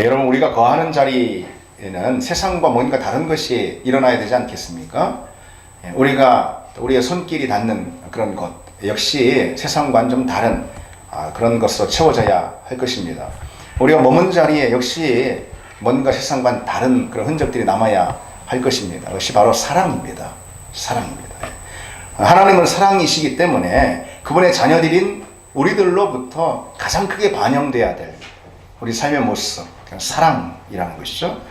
여러분, 우리가 거하는 자리에는 세상과 뭔가 다른 것이 일어나야 되지 않겠습니까? 우리가 우리의 손길이 닿는 그런 것 역시 세상과는 좀 다른 그런 것으로 채워져야 할 것입니다. 우리가 머문 자리에 역시 뭔가 세상과는 다른 그런 흔적들이 남아야 할 것입니다. 그것이 바로 사랑입니다. 사랑입니다. 하나님은 사랑이시기 때문에 그분의 자녀들인 우리들로부터 가장 크게 반영돼야 될 우리 삶의 모습, 사랑이라는 것이죠.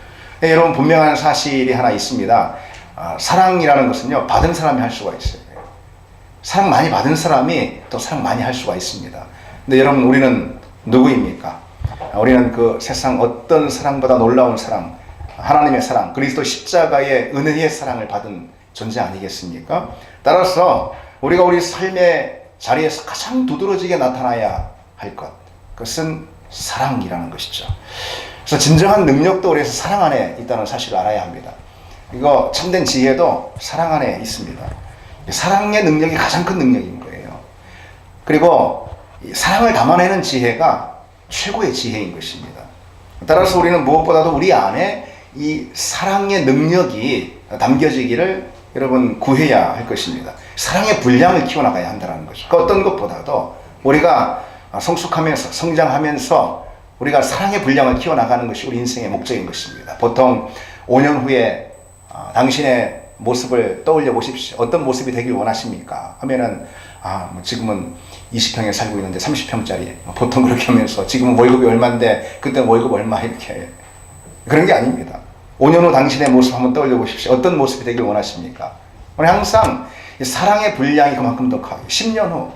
여러분, 분명한 사실이 하나 있습니다. 사랑이라는 것은요, 받은 사람이 할 수가 있어요. 사랑 많이 받은 사람이 또 사랑 많이 할 수가 있습니다. 근데 여러분, 우리는 누구입니까? 우리는 그 세상 어떤 사랑보다 놀라운 사랑, 하나님의 사랑, 그리스도 십자가의 은혜의 사랑을 받은 존재 아니겠습니까? 따라서 우리가 우리 삶의 자리에서 가장 두드러지게 나타나야 할 것, 그것은 사랑이라는 것이죠. 그래서 진정한 능력도 우리에서 사랑 안에 있다는 사실을 알아야 합니다. 이거 참된 지혜도 사랑 안에 있습니다. 사랑의 능력이 가장 큰 능력인 거예요. 그리고 사랑을 담아내는 지혜가 최고의 지혜인 것입니다. 따라서 우리는 무엇보다도 우리 안에 이 사랑의 능력이 담겨지기를 여러분 구해야 할 것입니다. 사랑의 분량을 키워나가야 한다는 것이죠. 그 어떤 것보다도 우리가 성숙하면서 성장하면서 우리가 사랑의 분량을 키워나가는 것이 우리 인생의 목적인 것입니다. 보통 5년 후에 당신의 모습을 떠올려 보십시오. 어떤 모습이 되길 원하십니까? 하면은 뭐 지금은 20평에 살고 있는데 30평짜리 보통 그렇게 하면서 지금은 월급이 얼마인데 그때 월급 얼마 이렇게 그런 게 아닙니다. 5년 후 당신의 모습 한번 떠올려 보십시오. 어떤 모습이 되길 원하십니까? 우리 항상 사랑의 분량이 그만큼 더 커요. 10년 후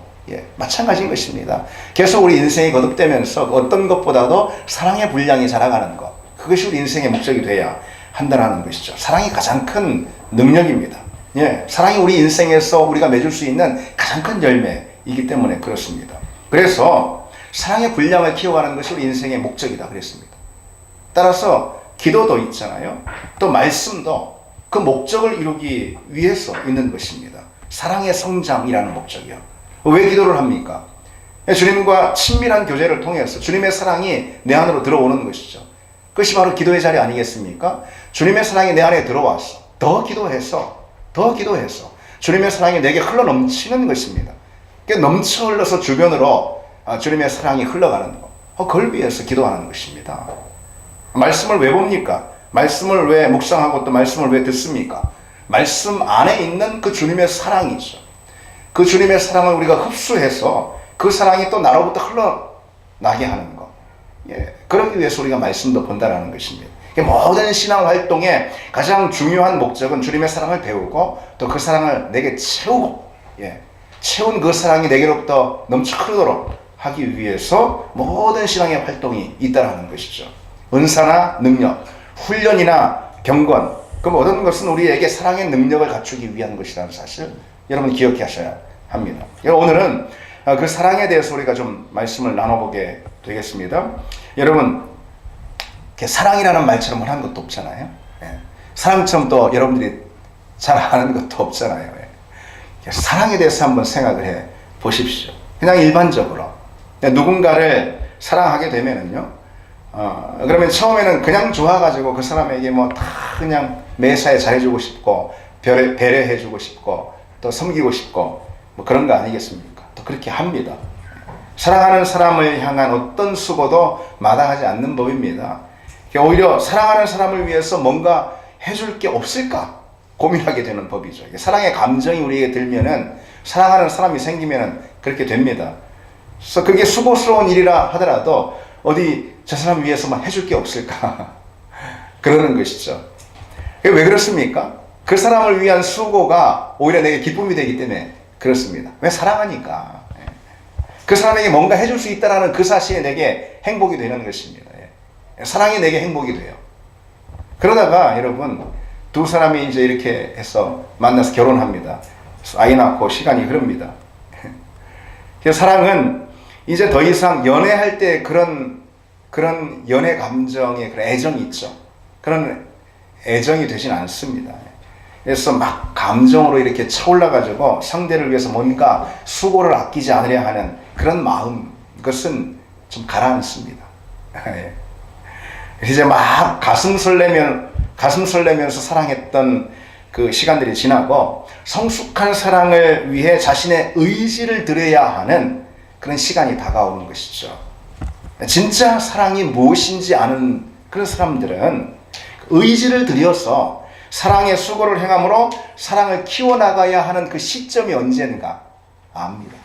마찬가지인 것입니다. 계속 우리 인생이 거듭되면서 어떤 것보다도 사랑의 분량이 자라가는 것, 그것이 우리 인생의 목적이 돼야 한다는 것이죠. 사랑이 가장 큰 능력입니다. 사랑이 우리 인생에서 우리가 맺을 수 있는 가장 큰 열매이기 때문에 그렇습니다. 그래서 사랑의 분량을 키워가는 것이 우리 인생의 목적이다 그랬습니다. 따라서 기도도 있잖아요. 또 말씀도 그 목적을 이루기 위해서 있는 것입니다. 사랑의 성장이라는 목적이요. 왜 기도를 합니까? 주님과 친밀한 교제를 통해서 주님의 사랑이 내 안으로 들어오는 것이죠. 그것이 바로 기도의 자리 아니겠습니까? 주님의 사랑이 내 안에 들어와서 더 기도해서 주님의 사랑이 내게 흘러 넘치는 것입니다. 넘쳐 흘러서 주변으로 주님의 사랑이 흘러가는 것, 그걸 위해서 기도하는 것입니다. 말씀을 왜 봅니까? 말씀을 왜 묵상하고 또 말씀을 왜 듣습니까? 말씀 안에 있는 그 주님의 사랑이죠. 그 주님의 사랑을 우리가 흡수해서 그 사랑이 또 나로부터 흘러나게 하는 것. 그러기 위해서 우리가 말씀도 본다라는 것입니다. 모든 신앙 활동의 가장 중요한 목적은 주님의 사랑을 배우고 또 그 사랑을 내게 채우고 채운 그 사랑이 내게로부터 넘쳐 흐르도록 하기 위해서 모든 신앙의 활동이 있다라는 것이죠. 은사나 능력, 훈련이나 경건, 그 모든 것은 우리에게 사랑의 능력을 갖추기 위한 것이라는 사실 여러분 기억하셔야 합니다. 오늘은 그 사랑에 대해서 우리가 좀 말씀을 나눠보게 되겠습니다. 여러분, 사랑이라는 말처럼 한 것도 없잖아요. 사랑처럼 또 여러분들이 잘 아는 것도 없잖아요. 사랑에 대해서 한번 생각을 해 보십시오. 그냥 일반적으로 누군가를 사랑하게 되면은요, 그러면 처음에는 그냥 좋아가지고 그 사람에게 다 그냥 매사에 잘해주고 싶고 배려해주고 싶고 또 섬기고 싶고 그런 거 아니겠습니까? 또 그렇게 합니다. 사랑하는 사람을 향한 어떤 수고도 마다하지 않는 법입니다. 오히려 사랑하는 사람을 위해서 뭔가 해줄 게 없을까 고민하게 되는 법이죠. 사랑의 감정이 우리에게 들면은, 사랑하는 사람이 생기면은 그렇게 됩니다. 그래서 그게 수고스러운 일이라 하더라도 어디 저 사람 위해서만 해줄 게 없을까 그러는 것이죠. 왜 그렇습니까? 그 사람을 위한 수고가 오히려 내게 기쁨이 되기 때문에 그렇습니다. 왜? 사랑하니까. 그 사람에게 뭔가 해줄 수 있다는 그 사실이 내게 행복이 되는 것입니다. 사랑이 내게 행복이 돼요. 그러다가 여러분, 두 사람이 이제 이렇게 해서 만나서 결혼합니다. 아이 낳고 시간이 흐릅니다. 사랑은 이제 더 이상 연애할 때 그런 연애 감정의 그런 애정이 있죠. 그런 애정이 되진 않습니다. 그래서 막 감정으로 이렇게 차올라가지고 상대를 위해서 뭔가 수고를 아끼지 않으려 하는 그런 마음, 그것은 좀 가라앉습니다. 이제 막 가슴 설레면서 사랑했던 그 시간들이 지나고 성숙한 사랑을 위해 자신의 의지를 들여야 하는 그런 시간이 다가오는 것이죠. 진짜 사랑이 무엇인지 아는 그런 사람들은 의지를 들여서 사랑의 수고를 행함으로 사랑을 키워나가야 하는 그 시점이 언젠가 압니다.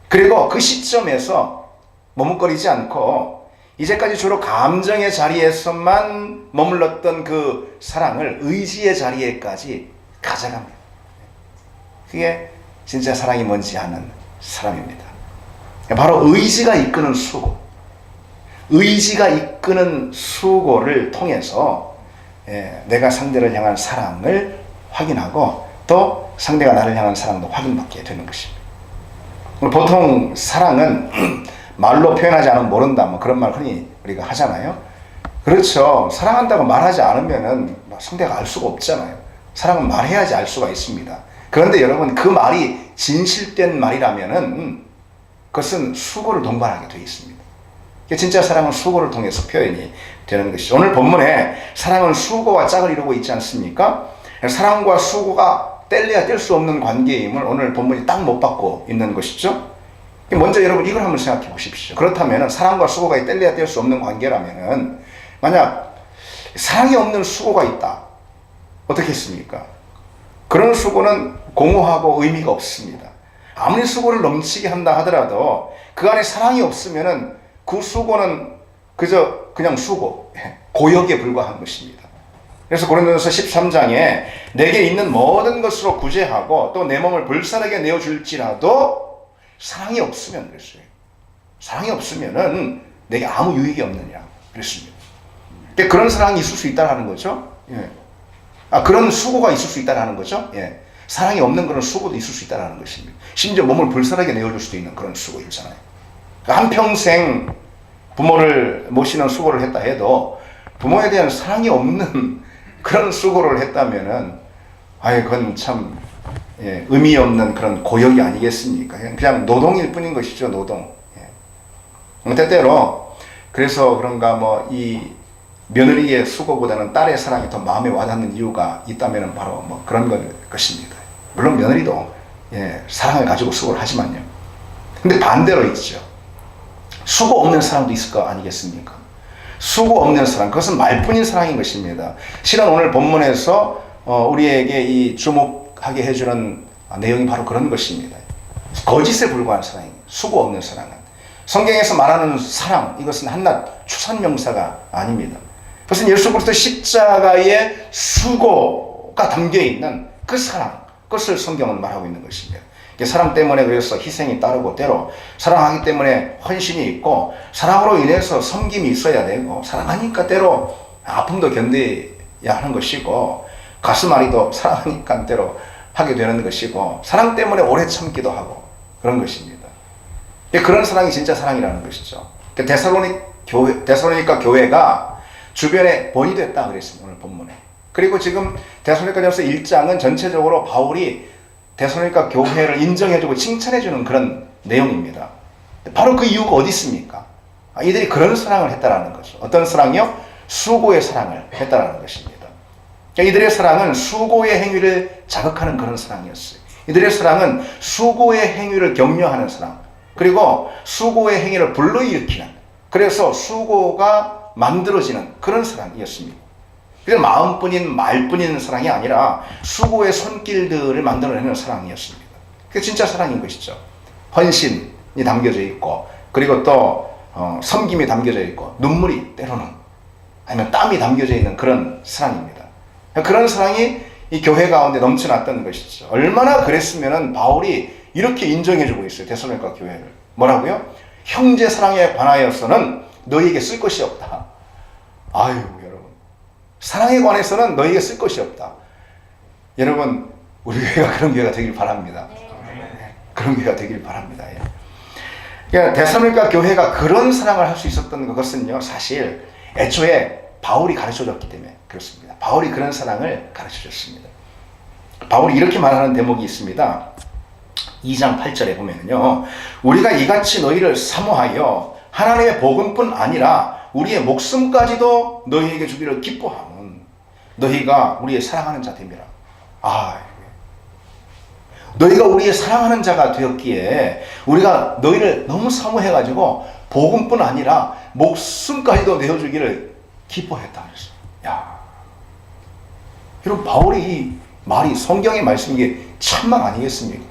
그리고 그 시점에서 머뭇거리지 않고 이제까지 주로 감정의 자리에서만 머물렀던 그 사랑을 의지의 자리에까지 가져갑니다. 그게 진짜 사랑이 뭔지 아는 사람입니다. 바로 의지가 이끄는 수고, 의지가 이끄는 수고를 통해서 내가 상대를 향한 사랑을 확인하고 또 상대가 나를 향한 사랑도 확인받게 되는 것입니다. 보통 사랑은 말로 표현하지 않으면 모른다, 뭐 그런 말 흔히 우리가 하잖아요. 그렇죠. 사랑한다고 말하지 않으면은 상대가 알 수가 없잖아요. 사랑은 말해야지 알 수가 있습니다. 그런데 여러분, 그 말이 진실된 말이라면은 그것은 수고를 동반하게 되어 있습니다. 진짜 사랑은 수고를 통해서 표현이 되는 것이죠. 오늘 본문에 사랑은 수고와 짝을 이루고 있지 않습니까? 사랑과 수고가 뗄래야 뗄 수 없는 관계임을 오늘 본문이 딱 못 받고 있는 것이죠. 먼저 여러분 이걸 한번 생각해 보십시오. 그렇다면 사랑과 수고가 뗄래야 뗄 수 없는 관계라면 만약 사랑이 없는 수고가 있다. 어떻게 했습니까? 그런 수고는 공허하고 의미가 없습니다. 아무리 수고를 넘치게 한다 하더라도 그 안에 사랑이 없으면 그 수고는 그냥 수고, 고역에 불과한 것입니다. 그래서 고린도전서 13장에 내게 있는 모든 것으로 구제하고 또 내 몸을 불살하게 내어줄지라도 사랑이 없으면 그랬어요. 사랑이 없으면은 내게 아무 유익이 없느냐 그랬습니다. 그런 사랑이 있을 수 있다는 거죠. 그런 수고가 있을 수 있다는 거죠. 사랑이 없는 그런 수고도 있을 수 있다는 것입니다. 심지어 몸을 불살하게 내어줄 수도 있는 그런 수고 있잖아요. 한평생 부모를 모시는 수고를 했다 해도 부모에 대한 사랑이 없는 그런 수고를 했다면은 그건 참 의미 없는 그런 고역이 아니겠습니까? 그냥 노동일 뿐인 것이죠, 노동. 때때로 그래서 그런가 이 며느리의 수고보다는 딸의 사랑이 더 마음에 와닿는 이유가 있다면 바로 그런 것입니다. 물론 며느리도 사랑을 가지고 수고를 하지만요. 근데 반대로 있죠. 수고 없는 사랑도 있을 거 아니겠습니까? 수고 없는 사랑, 그것은 말뿐인 사랑인 것입니다. 실은 오늘 본문에서 우리에게 이 주목하게 해주는 내용이 바로 그런 것입니다. 거짓에 불과한 사랑입니다. 수고 없는 사랑은. 성경에서 말하는 사랑, 이것은 한낱 추상명사가 아닙니다. 그것은 예수 그리스도 십자가의 수고가 담겨있는 그 사랑, 그것을 성경은 말하고 있는 것입니다. 사랑 때문에 그래서 희생이 따르고 때로 사랑하기 때문에 헌신이 있고 사랑으로 인해서 섬김이 있어야 되고 사랑하니까 때로 아픔도 견뎌야 하는 것이고 가슴앓이도 사랑하니까 때로 하게 되는 것이고 사랑 때문에 오래 참기도 하고 그런 것입니다. 그런 사랑이 진짜 사랑이라는 것이죠. 데살로니가 교회가 주변에 번이 됐다 그랬습니다. 오늘 본문에. 그리고 지금 데살로니가전서 1장은 전체적으로 바울이 데살로니가 교회를 인정해주고 칭찬해주는 그런 내용입니다. 바로 그 이유가 어디 있습니까? 이들이 그런 사랑을 했다라는 거죠. 어떤 사랑이요? 수고의 사랑을 했다라는 것입니다. 이들의 사랑은 수고의 행위를 자극하는 그런 사랑이었어요. 이들의 사랑은 수고의 행위를 격려하는 사랑, 그리고 수고의 행위를 불러일으키는, 그래서 수고가 만들어지는 그런 사랑이었습니다. 그래서 마음뿐인 말뿐인 사랑이 아니라 수고의 손길들을 만들어내는 사랑이었습니다. 그게 진짜 사랑인 것이죠. 헌신이 담겨져 있고 그리고 또 섬김이 담겨져 있고 눈물이 때로는 아니면 땀이 담겨져 있는 그런 사랑입니다. 그런 사랑이 이 교회 가운데 넘쳐났던 것이죠. 얼마나 그랬으면 바울이 이렇게 인정해주고 있어요. 데살로니가 교회를. 뭐라고요? 형제 사랑에 관하여서는 너희에게 쓸 것이 없다. 아유 여러분, 사랑에 관해서는 너희에게 쓸 것이 없다. 여러분, 우리 교회가 그런 교회가 되길 바랍니다. 그런 교회가 되길 바랍니다. 그러니까 데살로니가 교회가 그런 사랑을 할 수 있었던 것은요, 사실 애초에 바울이 가르쳐줬기 때문에 그렇습니다. 바울이 그런 사랑을 가르쳐줬습니다. 바울이 이렇게 말하는 대목이 있습니다. 2장 8절에 보면요, 우리가 이같이 너희를 사모하여 하나님의 복음뿐 아니라 우리의 목숨까지도 너희에게 주기를 기뻐함은 너희가 우리의 사랑하는 자 됨이라. 너희가 우리의 사랑하는 자가 되었기에 우리가 너희를 너무 사모해가지고 복음뿐 아니라 목숨까지도 내어주기를 기뻐했다 그랬어요. 야, 여러분, 바울의 이 말이 성경의 말씀인 게 천막 아니겠습니까?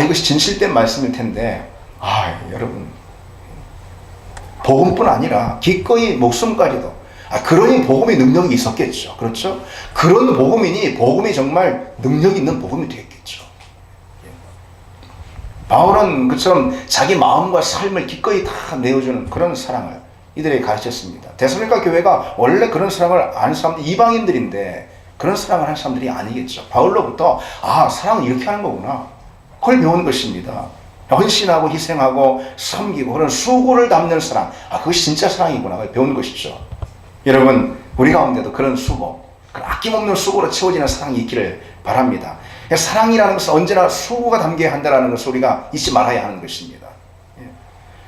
이것이 진실된 말씀일 텐데, 여러분, 복음뿐 아니라 기꺼이 목숨까지도, 그러니 복음의 능력이 있었겠죠. 그렇죠? 그런 복음이니 복음이 정말 능력 있는 복음이 되겠죠. 바울은 그처럼 자기 마음과 삶을 기꺼이 다 내어주는 그런 사랑을 이들에게 가르쳤습니다. 데살로니가 교회가 원래 그런 사랑을 아는 사람들이 이방인들인데 그런 사랑을 하는 사람들이 아니겠죠. 바울로부터 사랑은 이렇게 하는 거구나, 그걸 배우는 것입니다. 헌신하고 희생하고 섬기고 그런 수고를 담는 사랑, 그것이 진짜 사랑이구나, 그걸 배우는 것이죠. 여러분, 우리 가운데도 그런 수고, 그런 아낌없는 수고로 채워지는 사랑이 있기를 바랍니다. 사랑이라는 것은 언제나 수고가 담겨야 한다는 것을 우리가 잊지 말아야 하는 것입니다.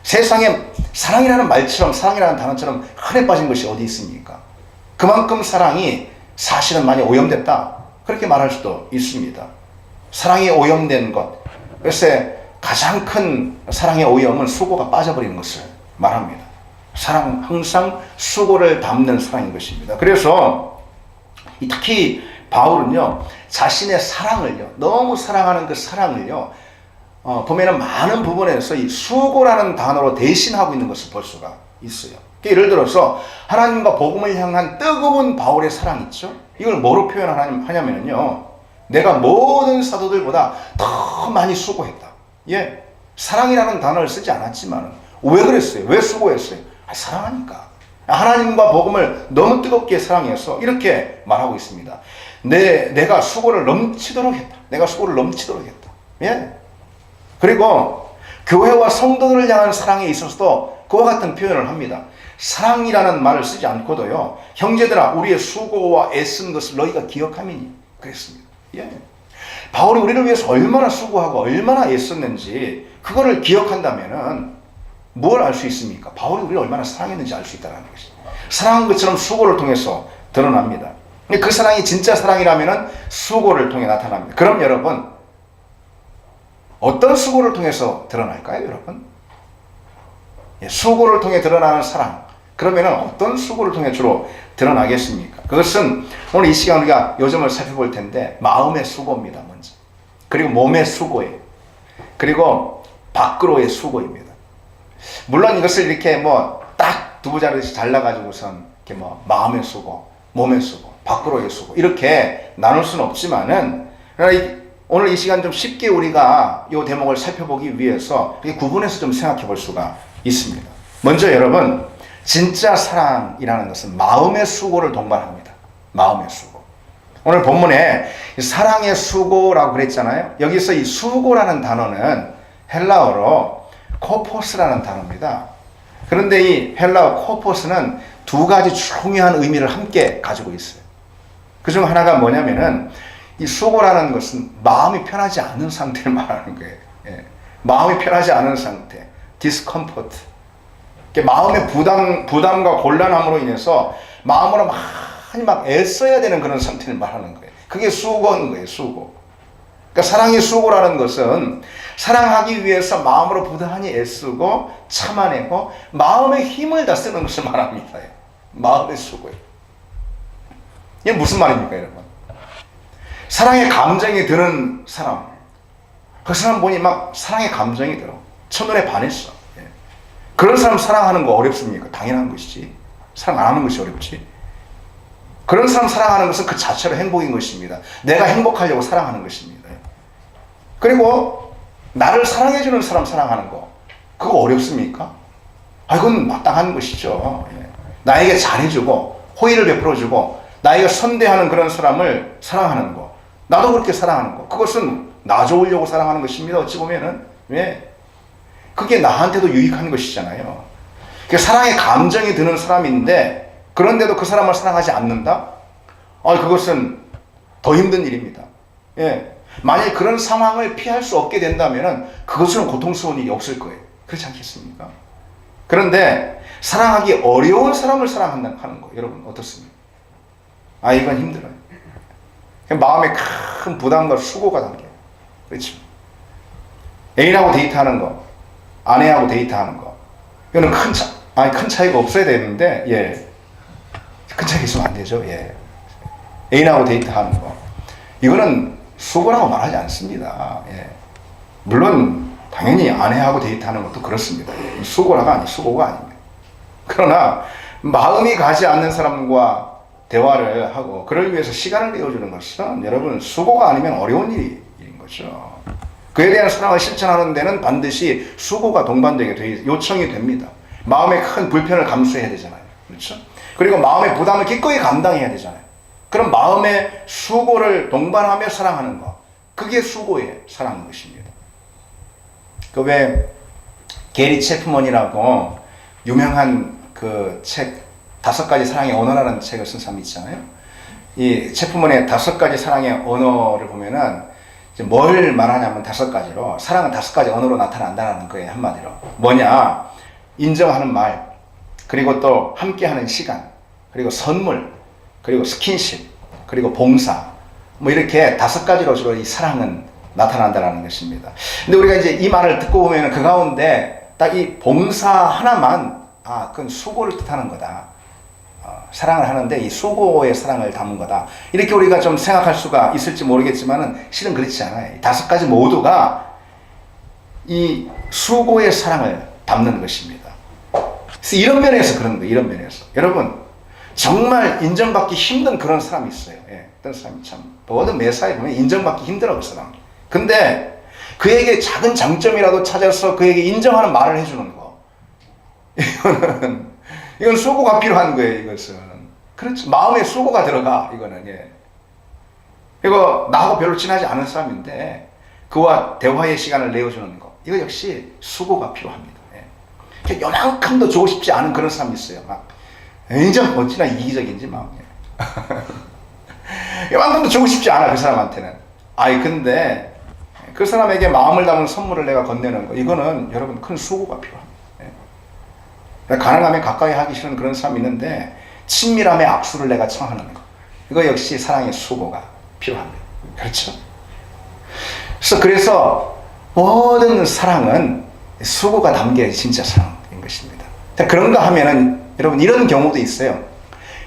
세상에 사랑이라는 말처럼, 사랑이라는 단어처럼 흔해 빠진 것이 어디 있습니까? 그만큼 사랑이 사실은 많이 오염됐다, 그렇게 말할 수도 있습니다. 사랑이 오염된 것, 글쎄 가장 큰 사랑의 오염은 수고가 빠져버리는 것을 말합니다. 사랑, 항상 수고를 담는 사랑인 것입니다. 그래서 특히 바울은요, 자신의 사랑을요, 너무 사랑하는 그 사랑을요, 보면은 많은 부분에서 이 수고라는 단어로 대신하고 있는 것을 볼 수가 있어요. 예를 들어서 하나님과 복음을 향한 뜨거운 바울의 사랑 있죠? 이걸 뭐로 표현하냐면요, 내가 모든 사도들보다 더 많이 수고했다. 사랑이라는 단어를 쓰지 않았지만 왜 그랬어요? 왜 수고했어요? 사랑하니까. 하나님과 복음을 너무 뜨겁게 사랑해서 이렇게 말하고 있습니다. 내가 수고를 넘치도록 했다. 내가 수고를 넘치도록 했다. 그리고 교회와 성도들을 향한 사랑에 있어서도 그와 같은 표현을 합니다. 사랑이라는 말을 쓰지 않고도요, 형제들아, 우리의 수고와 애쓴 것을 너희가 기억함이니, 그랬습니다. 바울이 우리를 위해서 얼마나 수고하고 얼마나 애썼는지 그거를 기억한다면은 뭘 알 수 있습니까? 바울이 우리를 얼마나 사랑했는지 알 수 있다는 것입니다. 사랑한 것처럼 수고를 통해서 드러납니다. 그 사랑이 진짜 사랑이라면은 수고를 통해 나타납니다. 그럼 여러분, 어떤 수고를 통해서 드러날까요, 여러분? 수고를 통해 드러나는 사랑, 그러면은 어떤 수고를 통해 주로 드러나겠습니까? 그것은 오늘 이 시간 우리가 요점을 살펴볼 텐데, 마음의 수고입니다, 먼저. 그리고 몸의 수고예요. 그리고 밖으로의 수고입니다. 물론 이것을 이렇게 딱 두 자리씩 잘라가지고선 이렇게 마음의 수고, 몸의 수고, 밖으로의 수고 이렇게 나눌 수는 없지만은, 오늘 이 시간 좀 쉽게 우리가 이 대목을 살펴보기 위해서 구분해서 좀 생각해 볼 수가 있습니다. 먼저 여러분, 진짜 사랑이라는 것은 마음의 수고를 동반합니다. 마음의 수고. 오늘 본문에 사랑의 수고라고 그랬잖아요. 여기서 이 수고라는 단어는 헬라어로 코포스라는 단어입니다. 그런데 이 헬라어 코포스는 두 가지 중요한 의미를 함께 가지고 있어요. 그중 하나가 뭐냐면은, 이 수고라는 것은 마음이 편하지 않은 상태를 말하는 거예요. 마음이 편하지 않은 상태, 디스컴포트. 마음의 부담과 곤란함으로 인해서 마음으로 많이 애써야 되는 그런 상태를 말하는 거예요. 그게 수고인 거예요, 수고. 그러니까 사랑의 수고라는 것은 사랑하기 위해서 마음으로 부단히 애쓰고 참아내고 마음의 힘을 다 쓰는 것을 말합니다. 마음의 수고예요. 이게 무슨 말입니까, 여러분? 사랑의 감정이 드는 사람, 그 사람 보니 사랑의 감정이 들어. 첫눈에 반했어. 그런 사람 사랑하는 거 어렵습니까? 당연한 것이지. 사랑 안 하는 것이 어렵지. 그런 사람 사랑하는 것은 그 자체로 행복인 것입니다. 내가 행복하려고 사랑하는 것입니다. 그리고 나를 사랑해주는 사람 사랑하는 거, 그거 어렵습니까? 그건 마땅한 것이죠. 나에게 잘해주고 호의를 베풀어주고 나에게 선대하는 그런 사람을 사랑하는 거, 나도 그렇게 사랑하는 거, 그것은 나 좋으려고 사랑하는 것입니다. 어찌 보면은. 그게 나한테도 유익한 것이잖아요. 사랑의 감정이 드는 사람인데 그런데도 그 사람을 사랑하지 않는다? 그것은 더 힘든 일입니다. 만약 그런 상황을 피할 수 없게 된다면 그것은 고통스러운 일이 없을 거예요. 그렇지 않겠습니까? 그런데 사랑하기 어려운 사람을 사랑한다는 하는 거. 여러분 어떻습니까? 아, 이건 힘들어요. 마음에 큰 부담과 수고가 담겨요. 그렇죠? 애인하고 데이트하는 거, 아내하고 데이트하는 거, 이거는 큰 차이가 없어야 되는데, 예. 큰 차이가 있으면 안 되죠. 예. 애인하고 데이트하는 거. 이거는 수고라고 말하지 않습니다. 예. 물론, 당연히 아내하고 데이트하는 것도 그렇습니다. 예. 수고가 아닙니다. 그러나, 마음이 가지 않는 사람과 대화를 하고, 그를 위해서 시간을 내어주는 것은 여러분, 수고가 아니면 어려운 일인 거죠. 그에 대한 사랑을 실천하는 데는 반드시 수고가 동반되게 요청이 됩니다. 마음의 큰 불편을 감수해야 되잖아요. 그렇죠? 그리고 마음의 부담을 기꺼이 감당해야 되잖아요. 그럼 마음의 수고를 동반하며 사랑하는 것. 그게 수고의 사랑인 것입니다. 그 왜 게리 체프먼이라고 유명한 그 책 5가지 사랑의 언어라는 책을 쓴 사람이 있잖아요. 이 체프먼의 5가지 사랑의 언어를 보면은 뭘 말하냐면 5가지로, 사랑은 5가지 언어로 나타난다는 거예요. 한마디로 뭐냐, 인정하는 말, 그리고 또 함께하는 시간, 그리고 선물, 그리고 스킨십, 그리고 봉사, 뭐 이렇게 5가지로 주로 이 사랑은 나타난다는 것입니다. 근데 우리가 이제 이 말을 듣고 보면 그 가운데 딱 이 봉사 하나만, 그건 수고를 뜻하는 거다. 사랑을 하는데 이 수고의 사랑을 담은 거다. 이렇게 우리가 좀 생각할 수가 있을지 모르겠지만은 실은 그렇지 않아요. 5가지 모두가 이 수고의 사랑을 담는 것입니다. 그래서 이런 면에서 그런 거예요. 이런 면에서. 여러분, 정말 인정받기 힘든 그런 사람이 있어요. 예, 어떤 사람이 참, 모든 매사에 보면 인정받기 힘들어, 그 사람. 근데 그에게 작은 장점이라도 찾아서 그에게 인정하는 말을 해주는 거. 이건 수고가 필요한 거예요, 이것은. 그렇죠. 마음에 수고가 들어가, 이거는, 예. 이거, 나하고 별로 친하지 않은 사람인데, 그와 대화의 시간을 내어주는 거. 이거 역시 수고가 필요합니다. 예. 요만큼도 주고 싶지 않은 그런 사람이 있어요. 막, 인정, 어찌나 이기적인지, 막. 요만큼도 주고 싶지 않아, 그 사람한테는. 근데, 그 사람에게 마음을 담은 선물을 내가 건네는 거. 이거는 여러분 큰 수고가 필요합니다. 가능하면 가까이 하기 싫은 그런 사람이 있는데 친밀함의 악수를 내가 청하는 거, 이거 역시 사랑의 수고가 필요합니다. 그렇죠? 그래서 모든 사랑은 수고가 담겨야 진짜 사랑인 것입니다. 그런가 하면은 여러분 이런 경우도 있어요.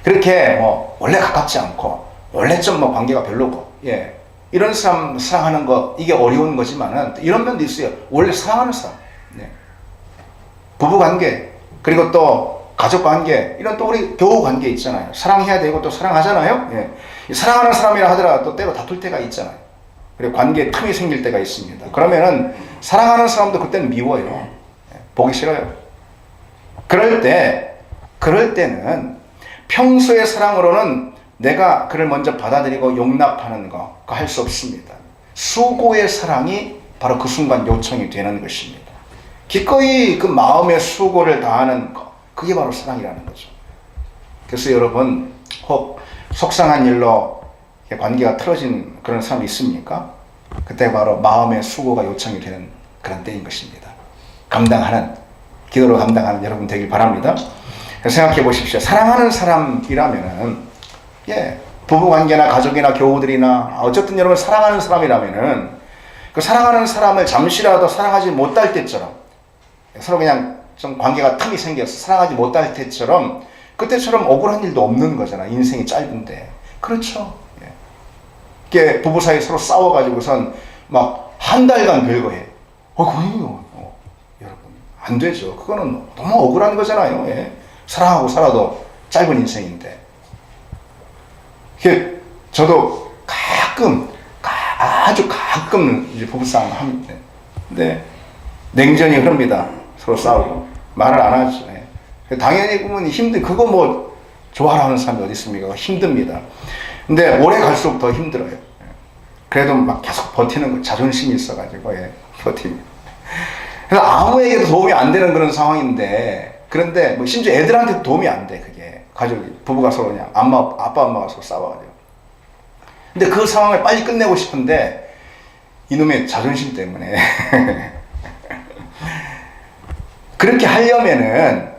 그렇게 원래 가깝지 않고 원래 좀 관계가 별로고, 예, 이런 사람 사랑하는 거 이게 어려운 거지만은 이런 면도 있어요. 원래 사랑하는 사람, 네. 부부관계, 그리고 또 가족관계, 이런 또 우리 교우관계 있잖아요. 사랑해야 되고 또 사랑하잖아요. 예. 사랑하는 사람이라 하더라도 또 때로 다툴 때가 있잖아요. 그리고 관계에 틈이 생길 때가 있습니다. 그러면은 사랑하는 사람도 그때는 미워요. 예. 보기 싫어요. 그럴 때는 평소의 사랑으로는 내가 그를 먼저 받아들이고 용납하는 거, 그거 할 수 없습니다. 수고의 사랑이 바로 그 순간 요청이 되는 것입니다. 기꺼이 그 마음의 수고를 다하는 것, 그게 바로 사랑이라는 거죠. 그래서 여러분, 혹 속상한 일로 관계가 틀어진 그런 사람이 있습니까? 그때 바로 마음의 수고가 요청이 되는 그런 때인 것입니다. 기도로 감당하는 여러분 되길 바랍니다. 생각해 보십시오. 사랑하는 사람이라면은, 예, 부부관계나 가족이나 교우들이나 어쨌든 여러분 사랑하는 사람이라면은 그 사랑하는 사람을 잠시라도 사랑하지 못할 때처럼, 서로 그냥 좀 관계가 틈이 생겨서 사랑하지 못할 때처럼, 그때처럼 억울한 일도 없는 거잖아. 인생이 짧은데. 그렇죠. 예. 이게 부부 사이 서로 싸워가지고선 막 한 달간 별거해. 그거요. 여러분, 안 되죠. 그거는 너무 억울한 거잖아요. 예. 사랑하고 살아도 짧은 인생인데. 이게 저도 아주 가끔 이제 부부싸움 합니다. 근데 냉전이 흐릅니다. 서로 싸우고 말을 안 하죠. 예. 당연히 보면 그거 뭐 좋아라 하는 사람이 어디 있습니까? 힘듭니다. 근데 오래 갈수록 더 힘들어요. 예. 그래도 막 계속 버티는 거, 자존심이 있어가지고, 예, 버팁니다. 그래서 아무에게도 도움이 안 되는 그런 상황인데, 그런데 뭐 심지어 애들한테도 도움이 안 돼. 그게 부부가 서로 그냥 아빠 엄마가 서로 싸워가지고. 근데 그 상황을 빨리 끝내고 싶은데 이놈의 자존심 때문에 그렇게 하려면은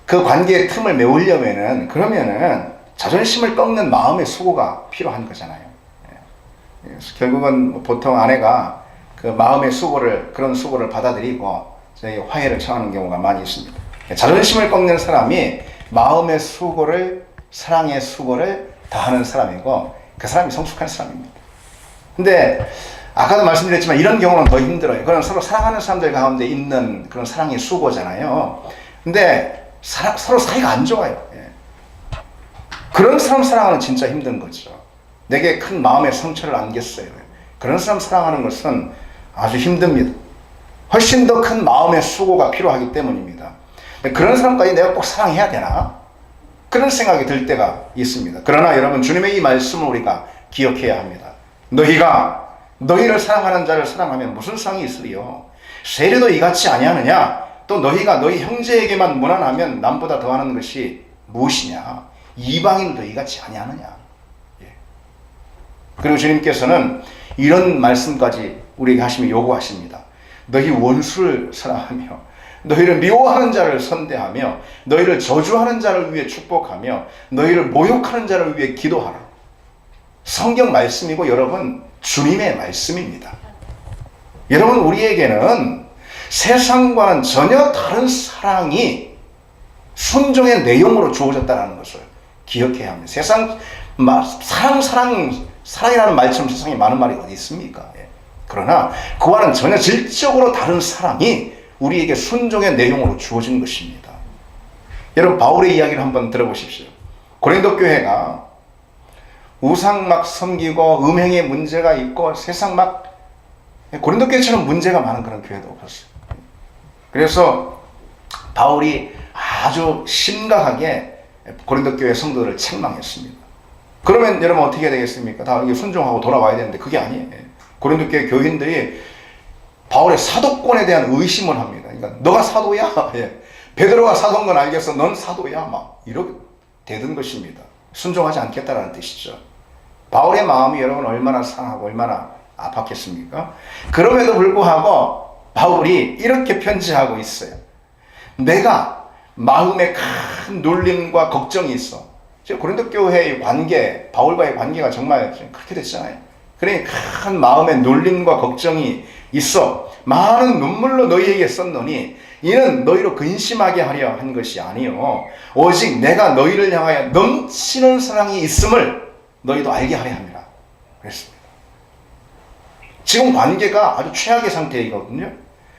그 관계의 틈을 메우려면은, 그러면은 자존심을 꺾는 마음의 수고가 필요한 거잖아요. 결국은 보통 아내가 그 마음의 수고를, 그런 수고를 받아들이고 저희 화해를 청하는 경우가 많이 있습니다. 자존심을 꺾는 사람이 마음의 수고를, 사랑의 수고를 다하는 사람이고, 그 사람이 성숙한 사람입니다. 근데 아까도 말씀드렸지만 이런 경우는 더 힘들어요. 그건 서로 사랑하는 사람들 가운데 있는 그런 사랑의 수고잖아요. 근데 서로 사이가 안 좋아요. 그런 사람 사랑하는 진짜 힘든 거죠. 내게 큰 마음의 상처를 안겼어요. 그런 사람 사랑하는 것은 아주 힘듭니다. 훨씬 더 큰 마음의 수고가 필요하기 때문입니다. 그런 사람까지 내가 꼭 사랑해야 되나? 그런 생각이 들 때가 있습니다. 그러나 여러분, 주님의 이 말씀을 우리가 기억해야 합니다. 너희가 너희를 사랑하는 자를 사랑하면 무슨 상이 있으리요? 세례도 이같이 아니하느냐? 또 너희가 너희 형제에게만 무난하면 남보다 더하는 것이 무엇이냐? 이방인도 이같이 아니하느냐? 그리고 주님께서는 이런 말씀까지 우리에게 하시며 요구하십니다. 너희 원수를 사랑하며 너희를 미워하는 자를 선대하며 너희를 저주하는 자를 위해 축복하며 너희를 모욕하는 자를 위해 기도하라. 성경 말씀이고 여러분, 주님의 말씀입니다. 여러분, 우리에게는 세상과는 전혀 다른 사랑이 순종의 내용으로 주어졌다는 것을 기억해야 합니다. 세상 사랑이라는 말처럼 세상에 많은 말이 어디 있습니까? 그러나 그와는 전혀 질적으로 다른 사랑이 우리에게 순종의 내용으로 주어진 것입니다. 여러분, 바울의 이야기를 한번 들어보십시오. 고린도 교회가 우상 막 섬기고 음행에 문제가 있고 세상 막, 고린도 교회처럼 문제가 많은 그런 교회도 없었어요. 그래서 바울이 아주 심각하게 고린도 교회 성도들을 책망했습니다. 그러면 여러분 어떻게 되겠습니까? 다 순종하고 돌아와야 되는데 그게 아니에요. 고린도 교회 교인들이 바울의 사도권에 대한 의심을 합니다. 그러니까 너가 사도야? 베드로가 사도인 건 알겠어. 넌 사도야? 막 이렇게 되던 것입니다. 순종하지 않겠다라는 뜻이죠. 바울의 마음이 여러분 얼마나 상하고 얼마나 아팠겠습니까? 그럼에도 불구하고 바울이 이렇게 편지하고 있어요. 내가 마음에 큰 놀림과 걱정이 있어. 고린도 교회의 관계, 바울과의 관계가 정말 그렇게 됐잖아요. 그러니 큰 마음에 놀림과 걱정이 있어. 많은 눈물로 너희에게 썼노니 이는 너희로 근심하게 하려 한 것이 아니요 오직 내가 너희를 향하여 넘치는 사랑이 있음을 너희도 알게 하려 함이라 그랬습니다. 지금 관계가 아주 최악의 상태이거든요.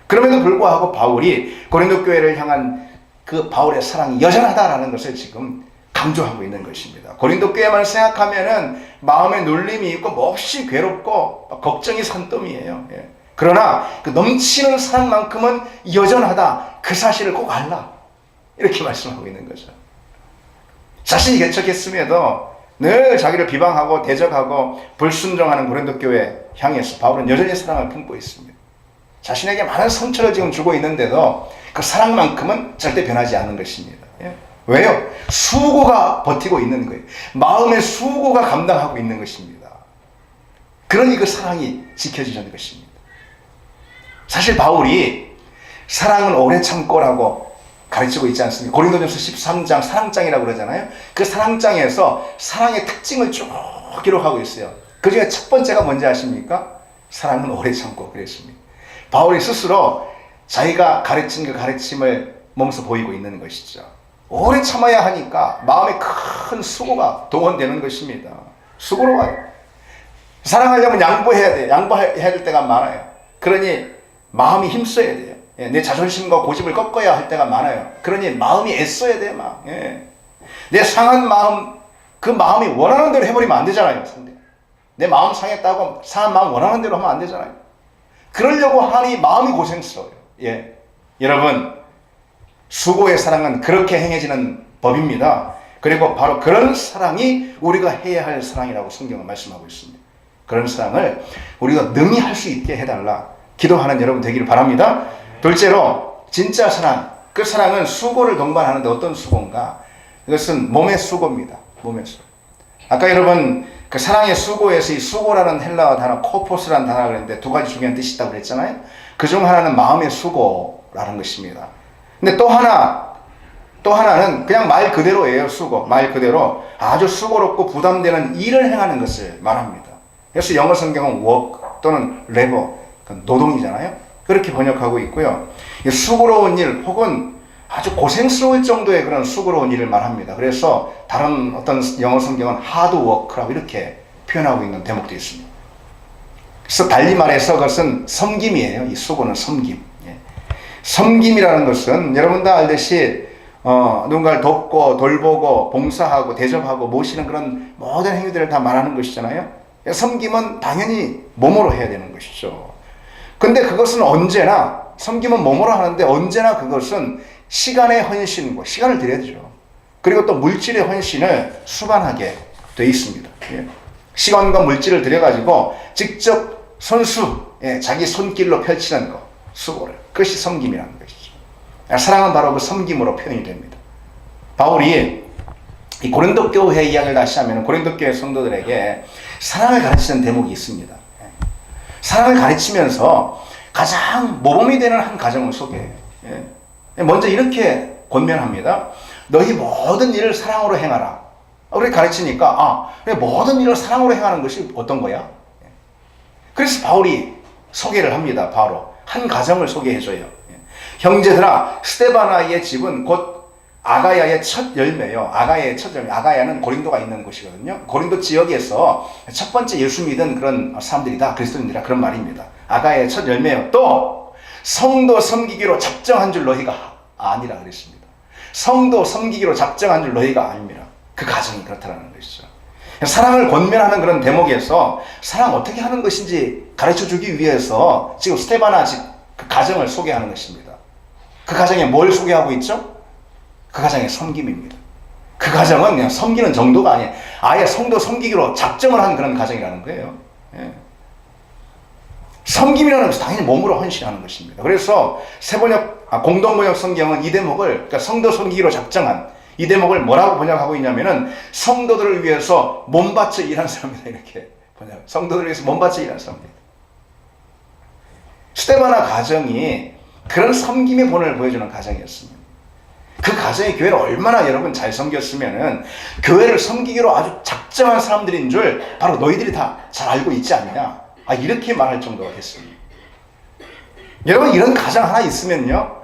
그럼에도 불구하고 바울이 고린도 교회를 향한 그 바울의 사랑이 여전하다라는 것을 지금 강조하고 있는 것입니다. 고린도 교회만 생각하면은 마음에 놀림이 있고 몹시 괴롭고 걱정이 산더미예요. 그러나 그 넘치는 사랑만큼은 여전하다. 그 사실을 꼭 알라. 이렇게 말씀하고 있는 거죠. 자신이 개척했음에도 늘 자기를 비방하고 대적하고 불순종하는 고린도 교회 향해서 바울은 여전히 사랑을 품고 있습니다. 자신에게 많은 상처를 지금 주고 있는데도 그 사랑만큼은 절대 변하지 않는 것입니다. 왜요? 수고가 버티고 있는 거예요. 마음의 수고가 감당하고 있는 것입니다. 그러니 그 사랑이 지켜지는 것입니다. 사실 바울이 사랑은 오래 참고라고 가르치고 있지 않습니까? 고린도전서 13장 사랑장이라고 그러잖아요. 그 사랑장에서 사랑의 특징을 쭉 기록하고 있어요. 그 중에 첫 번째가 뭔지 아십니까? 사랑은 오래 참고 그랬습니다. 바울이 스스로 자기가 가르친 그 가르침을 몸소 보이고 있는 것이죠. 오래 참아야 하니까 마음에 큰 수고가 동원되는 것입니다. 수고로워요. 사랑하려면 양보해야 돼요. 양보해야 될 때가 많아요. 그러니 마음이 힘써야 돼요. 내 자존심과 고집을 꺾어야 할 때가 많아요. 그러니 마음이 애써야 돼요. 막. 내 상한 마음, 그 마음이 원하는 대로 해버리면 안 되잖아요. 상대. 내 마음 상했다고 상한 마음 원하는 대로 하면 안 되잖아요. 그러려고 하니 마음이 고생스러워요. 여러분, 수고의 사랑은 그렇게 행해지는 법입니다. 그리고 바로 그런 사랑이 우리가 해야 할 사랑이라고 성경은 말씀하고 있습니다. 그런 사랑을 우리가 능히 할 수 있게 해달라 기도하는 여러분 되기를 바랍니다. 둘째로 진짜 사랑, 그 사랑은 수고를 동반하는데 어떤 수고인가? 이것은 몸의 수고입니다. 몸의 수고. 아까 여러분 그 사랑의 수고에서 이 수고라는 헬라어 단어 코포스라는 단어가 그랬는데 두 가지 중요한 뜻이 있다고 그랬잖아요. 그 중 하나는 마음의 수고라는 것입니다. 근데 또 또 하나는 그냥 말 그대로예요. 수고. 말 그대로 아주 수고롭고 부담되는 일을 행하는 것을 말합니다. 그래서 영어 성경은 work 또는 labor, 노동이잖아요. 그렇게 번역하고 있고요. 수고로운 일 혹은 아주 고생스러울 정도의 그런 수고로운 일을 말합니다. 그래서 다른 어떤 영어 성경은 hard work라고 이렇게 표현하고 있는 대목도 있습니다. 그래서 달리 말해서 그것은 섬김이에요. 이 수고는 섬김. 섬김이라는 것은 여러분 다 알듯이 누군가를 돕고 돌보고 봉사하고 대접하고 모시는 그런 모든 행위들을 다 말하는 것이잖아요. 섬김은 당연히 몸으로 해야 되는 것이죠. 근데 그것은 언제나 섬김은 몸으로 하는데 언제나 그것은 시간의 헌신과 시간을 들여야 되죠. 그리고 또 물질의 헌신을 수반하게 돼 있습니다. 시간과 물질을 들여가지고 직접 자기 손길로 펼치는 것, 수고를. 그것이 섬김이라는 것이죠. 사랑은 바로 그 섬김으로 표현이 됩니다. 바울이 이 고린도 교회 이야기를 다시 하면 고린도 교회 성도들에게 사랑을 가르치는 대목이 있습니다. 사랑을 가르치면서 가장 모범이 되는 한 가정을 소개해요. 먼저 이렇게 권면합니다. 너희 모든 일을 사랑으로 행하라. 우리 가르치니까 모든 일을 사랑으로 행하는 것이 어떤 거야? 그래서 바울이 소개를 합니다. 바로 한 가정을 소개해줘요. 형제들아, 스데바나의 집은 곧 아가야의 첫 열매요. 아가야의 첫 열매. 아가야는 고린도가 있는 곳이거든요. 고린도 지역에서 첫 번째 예수 믿은 그런 사람들이다. 그리스도인이라 그런 말입니다. 아가야의 첫 열매요. 또 성도 섬기기로 작정한 줄 너희가 아니라 그랬습니다. 성도 섬기기로 작정한 줄 너희가 아닙니다. 그 가정이 그렇다는 것이죠. 사랑을 권면하는 그런 대목에서 사랑 어떻게 하는 것인지 가르쳐주기 위해서 지금 스테바나 집 그 가정을 소개하는 것입니다. 그 가정에 뭘 소개하고 있죠? 그 가정의 섬김입니다. 그 가정은 그냥 섬기는 정도가 아니에요. 아예 성도 섬기기로 작정을 한 그런 가정이라는 거예요. 섬김이라는 것은 당연히 몸으로 헌신하는 것입니다. 그래서 공동번역 성경은 이 대목을, 그러니까 성도 섬기기로 작정한 이 대목을 뭐라고 번역하고 있냐면은 성도들을 위해서 몸바쳐 일하는 사람이다. 이렇게 번역. 성도들을 위해서 몸바쳐 일하는 사람입니다. 스데바나 가정이 그런 섬김의 본을 보여주는 가정이었습니다. 그 가정의 교회를 얼마나 여러분 잘 섬겼으면은 교회를 섬기기로 아주 작정한 사람들인 줄 바로 너희들이 다 잘 알고 있지 않느냐. 이렇게 말할 정도가 됐습니다. 여러분 이런 가정 하나 있으면요,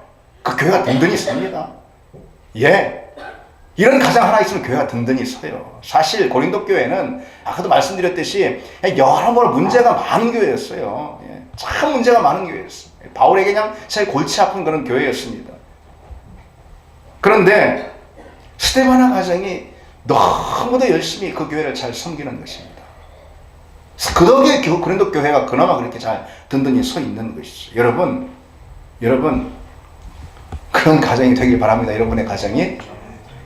그 교회가 든든히 섭니다. 이런 가정 하나 있으면 교회가 든든히 서요. 사실 고린도 교회는 아까도 말씀드렸듯이 여러모로 문제가 많은 교회였어요. 참 문제가 많은 교회였어요. 바울에게 그냥 제일 골치 아픈 그런 교회였습니다. 그런데 스데바나 가정이 너무도 열심히 그 교회를 잘 섬기는 것입니다. 그 덕에 고린도 교회가 그나마 그렇게 잘 든든히 서 있는 것이죠. 여러분 그런 가정이 되길 바랍니다. 여러분의 가정이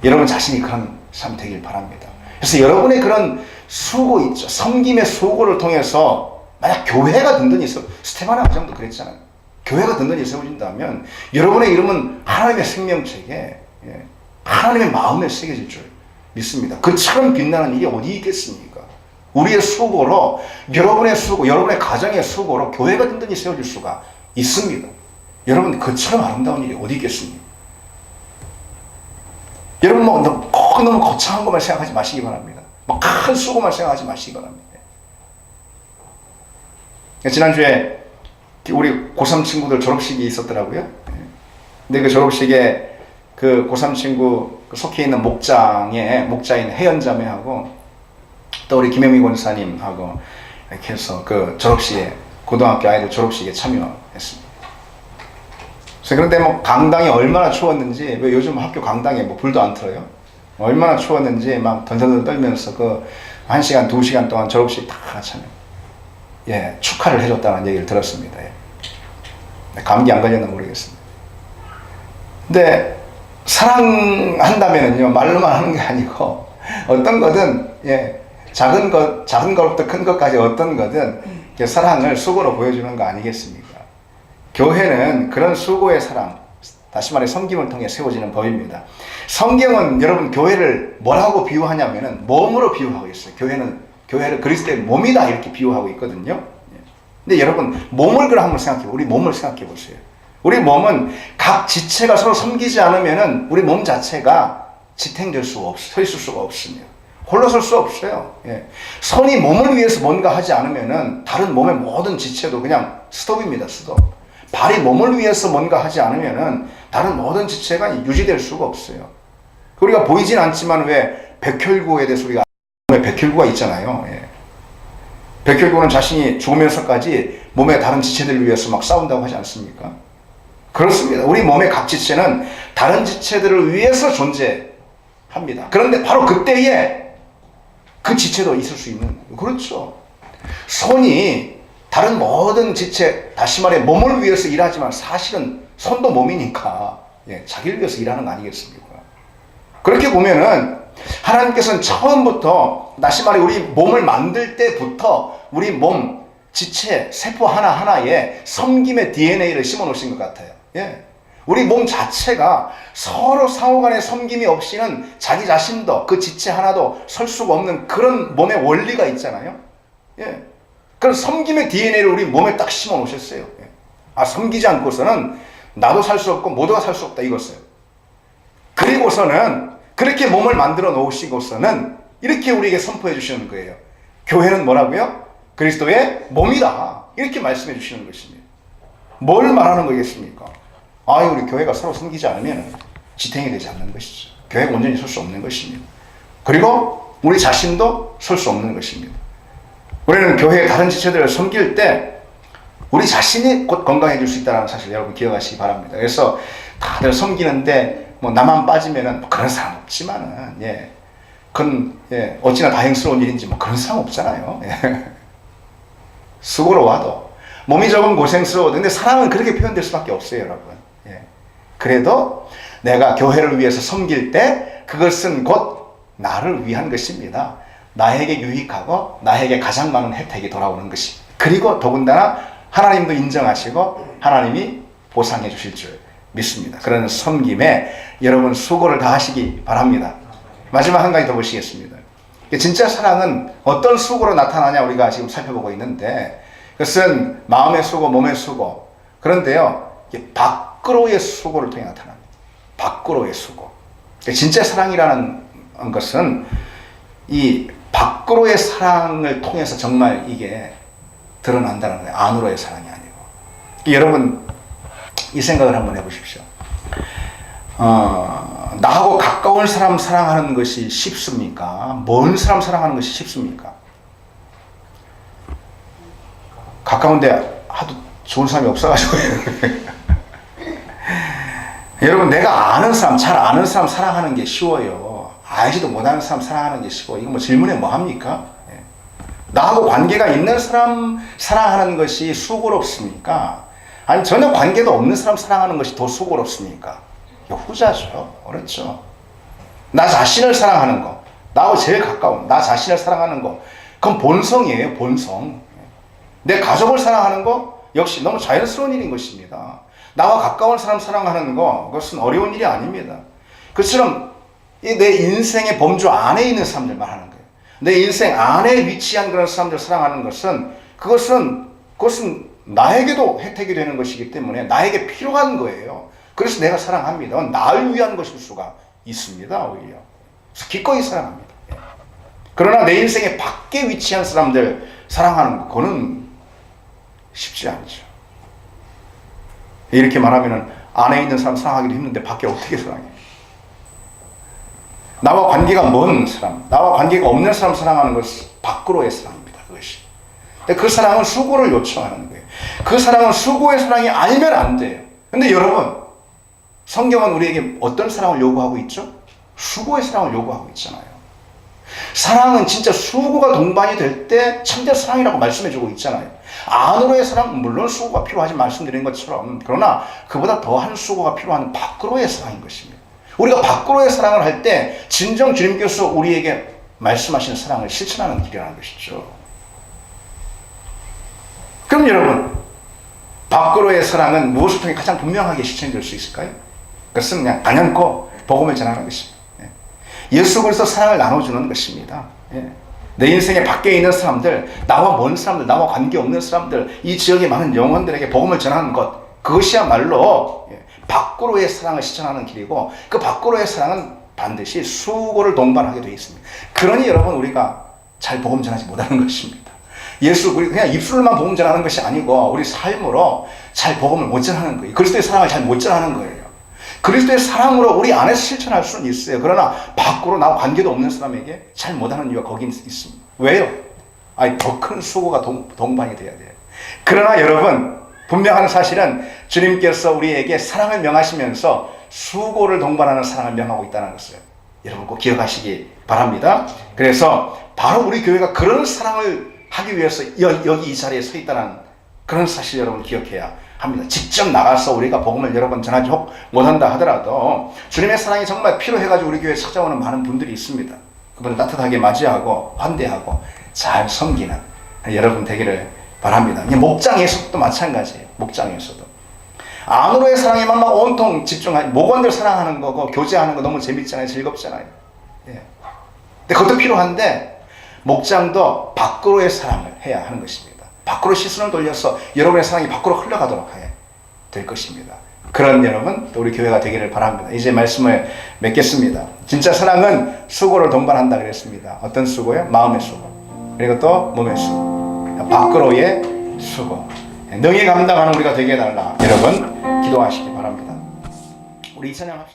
여러분 자신이 그런 삶이 되길 바랍니다. 그래서 여러분의 그런 수고 있죠. 섬김의 수고를 통해서 만약 교회가 든든히 스테바나 가정도 그랬잖아요. 교회가 든든히 세워진다면 여러분의 이름은 하나님의 생명책에, 하나님의 마음에 새겨질 줄 믿습니다. 그처럼 빛나는 일이 어디 있겠습니까? 우리의 수고로, 여러분의 수고, 여러분의 가정의 수고로 교회가 든든히 세워질 수가 있습니다. 여러분 그처럼 아름다운 일이 어디 있겠습니까? 여러분 너무 거창한 것만 생각하지 마시기 바랍니다. 큰 수고만 생각하지 마시기 바랍니다. 지난주에 우리 고3 친구들 졸업식이 있었더라고요. 근데 그 졸업식에 그 고3 친구 속해 있는 목자인 혜연자매하고 또 우리 김영미 권사님하고 이렇게 해서 그 졸업식에, 고등학교 아이들 졸업식에 참여했습니다. 그런데 강당이 얼마나 추웠는지, 왜 요즘 학교 강당에 불도 안 틀어요? 얼마나 추웠는지 막 덜덜덜 떨면서 그 1시간, 2시간 동안 졸업식 다 참여. 축하를 해줬다는 얘기를 들었습니다. 감기 안 걸렸나 모르겠습니다. 근데 사랑한다면은요, 말로만 하는 게 아니고 어떤 거든 작은 것부터 큰 것까지 어떤 거든 사랑을 수고로 보여주는 거 아니겠습니까? 교회는 그런 수고의 사랑, 다시 말해 섬김을 통해 세워지는 법입니다. 성경은 여러분 교회를 뭐라고 비유하냐면은 몸으로 비유하고 있어요. 교회를 그리스도의 몸이다 이렇게 비유하고 있거든요. 근데 여러분 몸을 그럼 한번 생각해, 우리 몸을 생각해 보세요. 우리 몸은 각 지체가 서로 섬기지 않으면은 우리 몸 자체가 지탱될 수가 서 있을 수가 없습니다. 홀로 설 수 없어요. 예. 손이 몸을 위해서 뭔가 하지 않으면은 다른 몸의 모든 지체도 그냥 스톱입니다. 스톱. 발이 몸을 위해서 뭔가 하지 않으면은 다른 모든 지체가 유지될 수가 없어요. 우리가 보이진 않지만 왜 백혈구에 대해서 우리가 몸에 백혈구가 있잖아요. 예. 백혈구는 자신이 죽으면서까지 몸의 다른 지체들을 위해서 막 싸운다고 하지 않습니까? 그렇습니다. 우리 몸의 각 지체는 다른 지체들을 위해서 존재합니다. 그런데 바로 그때에 그 지체도 있을 수 있는, 그렇죠. 손이 다른 모든 지체, 다시 말해 몸을 위해서 일하지만 사실은 손도 몸이니까 자기를 위해서 일하는 거 아니겠습니까? 그렇게 보면은 하나님께서는 처음부터, 다시 말해 우리 몸을 만들 때부터 우리 몸 지체, 세포 하나하나에 섬김의 DNA를 심어 놓으신 것 같아요. 예. 우리 몸 자체가 서로 상호간의 섬김이 없이는 자기 자신도 그 지체 하나도 설 수가 없는 그런 몸의 원리가 있잖아요. 예. 그런 섬김의 DNA를 우리 몸에 딱 심어 놓으셨어요. 예. 아, 섬기지 않고서는 나도 살 수 없고 모두가 살 수 없다 이거였어요. 그리고서는 그렇게 몸을 만들어 놓으시고서는 이렇게 우리에게 선포해 주시는 거예요. 교회는 뭐라고요? 그리스도의 몸이다. 이렇게 말씀해 주시는 것입니다. 뭘 말하는 거겠습니까? 우리 교회가 서로 섬기지 않으면 지탱이 되지 않는 것이죠. 교회가 온전히 설 수 없는 것입니다. 그리고 우리 자신도 설 수 없는 것입니다. 우리는 교회의 다른 지체들을 섬길 때 우리 자신이 곧 건강해질 수 있다는 사실 여러분 기억하시기 바랍니다. 그래서 다들 섬기는데 뭐 나만 빠지면은 뭐 그런 사람 없지만은 그건 어찌나 다행스러운 일인지 뭐 그런 사람 없잖아요. 수고로워도 몸이 조금 고생스러워도 근데 사랑은 그렇게 표현될 수밖에 없어요, 여러분. 그래도 내가 교회를 위해서 섬길 때 그것은 곧 나를 위한 것입니다. 나에게 유익하고 나에게 가장 많은 혜택이 돌아오는 것이. 그리고 더군다나 하나님도 인정하시고 하나님이 보상해 주실 줄 믿습니다. 그런 섬김에 여러분 수고를 다하시기 바랍니다. 마지막 한 가지 더 보시겠습니다. 진짜 사랑은 어떤 수고로 나타나냐 우리가 지금 살펴보고 있는데 그것은 마음의 수고, 몸의 수고. 그런데요, 밖으로의 수고를 통해 나타납니다. 밖으로의 수고. 진짜 사랑이라는 것은 이 밖으로의 사랑을 통해서 정말 이게 드러난다는 거예요. 안으로의 사랑이 아니고. 여러분 이 생각을 한번 해보십시오. 나하고 가까운 사람 사랑하는 것이 쉽습니까? 먼 사람 사랑하는 것이 쉽습니까? 가까운데 하도 좋은 사람이 없어가지고 여러분 내가 아는 사람, 잘 아는 사람 사랑하는 게 쉬워요. 알지도 못하는 사람 사랑하는 게 쉬워. 이거 뭐 질문에 뭐 합니까? 나하고 관계가 있는 사람 사랑하는 것이 수고롭습니까? 아니 전혀 관계도 없는 사람 사랑하는 것이 더 수고롭습니까? 후자죠. 그렇죠. 나 자신을 사랑하는 거, 나하고 제일 가까운 나 자신을 사랑하는 거, 그건 본성이에요. 본성. 내 가족을 사랑하는 거 역시 너무 자연스러운 일인 것입니다. 나와 가까운 사람 사랑하는 거, 그것은 어려운 일이 아닙니다. 그처럼 내 인생의 범주 안에 있는 사람들만 하는 거예요. 내 인생 안에 위치한 그런 사람들 사랑하는 것은 그것은 나에게도 혜택이 되는 것이기 때문에 나에게 필요한 거예요. 그래서 내가 사랑합니다. 나를 위한 것일 수가 있습니다. 오히려 기꺼이 사랑합니다. 그러나 내 인생의 밖에 위치한 사람들 사랑하는 거, 그거는 쉽지 않죠. 이렇게 말하면 안에 있는 사람 사랑하기도 힘든데 밖에 어떻게 사랑해요? 나와 관계가 먼 사람, 나와 관계가 없는 사람 사랑하는 것은 밖으로의 사랑입니다. 그것이. 근데 그 사랑은 수고를 요청하는 거예요. 그 사랑은 수고의 사랑이 아니면 안 돼요. 근데 여러분, 성경은 우리에게 어떤 사랑을 요구하고 있죠? 수고의 사랑을 요구하고 있잖아요. 사랑은 진짜 수고가 동반이 될 때 참된 사랑이라고 말씀해주고 있잖아요. 안으로의 사랑, 물론 수고가 필요하지 말씀드린 것처럼, 그러나 그보다 더한 수고가 필요한 밖으로의 사랑인 것입니다. 우리가 밖으로의 사랑을 할 때 진정 주님께서 우리에게 말씀하시는 사랑을 실천하는 길이라는 것이죠. 그럼 여러분, 밖으로의 사랑은 무엇을 통해 가장 분명하게 실천될 수 있을까요? 그것은 그냥 단연코 복음을 전하는 것입니다. 예수 그리스도 사랑을 나눠주는 것입니다. 내 인생의 밖에 있는 사람들, 나와 먼 사람들, 나와 관계없는 사람들, 이 지역에 많은 영혼들에게 복음을 전하는 것, 그것이야말로 밖으로의 사랑을 실천하는 길이고, 그 밖으로의 사랑은 반드시 수고를 동반하게 되어 있습니다. 그러니 여러분, 우리가 잘 복음 전하지 못하는 것입니다. 우리 그냥 입술로만 복음 전하는 것이 아니고 우리 삶으로 잘 복음을 못 전하는 거예요. 그리스도의 사랑을 잘 못 전하는 거예요. 그리스도의 사랑으로 우리 안에서 실천할 수는 있어요. 그러나 밖으로 나와 관계도 없는 사람에게 잘 못하는 이유가 거기 있습니다. 왜요? 더 큰 수고가 동반이 돼야 돼요. 그러나 여러분, 분명한 사실은 주님께서 우리에게 사랑을 명하시면서 수고를 동반하는 사랑을 명하고 있다는 것을 여러분 꼭 기억하시기 바랍니다. 그래서 바로 우리 교회가 그런 사랑을 하기 위해서 여기 이 자리에 서 있다는 그런 사실 여러분 기억해야 합니다. 직접 나가서 우리가 복음을 여러 번 전하지 못한다 하더라도 주님의 사랑이 정말 필요해가지고 우리 교회에 찾아오는 많은 분들이 있습니다. 그분을 따뜻하게 맞이하고 환대하고 잘 섬기는 여러분 되기를 바랍니다. 목장에서도 마찬가지예요. 목장에서도 안으로의 사랑에만 막 온통 집중하고, 목원들 사랑하는 거고 교제하는 거 너무 재밌잖아요. 즐겁잖아요. 예. 근데 그것도 필요한데 목장도 밖으로의 사랑을 해야 하는 것입니다. 밖으로 시선을 돌려서 여러분의 사랑이 밖으로 흘러가도록 해야 될 것입니다. 그런 여러분, 또 우리 교회가 되기를 바랍니다. 이제 말씀을 맺겠습니다. 진짜 사랑은 수고를 동반한다 그랬습니다. 어떤 수고요? 마음의 수고, 그리고 또 몸의 수고, 밖으로의 수고. 능히 감당하는 우리가 되게 해달라. 여러분 기도하시기 바랍니다. 우리 2000년 합시다.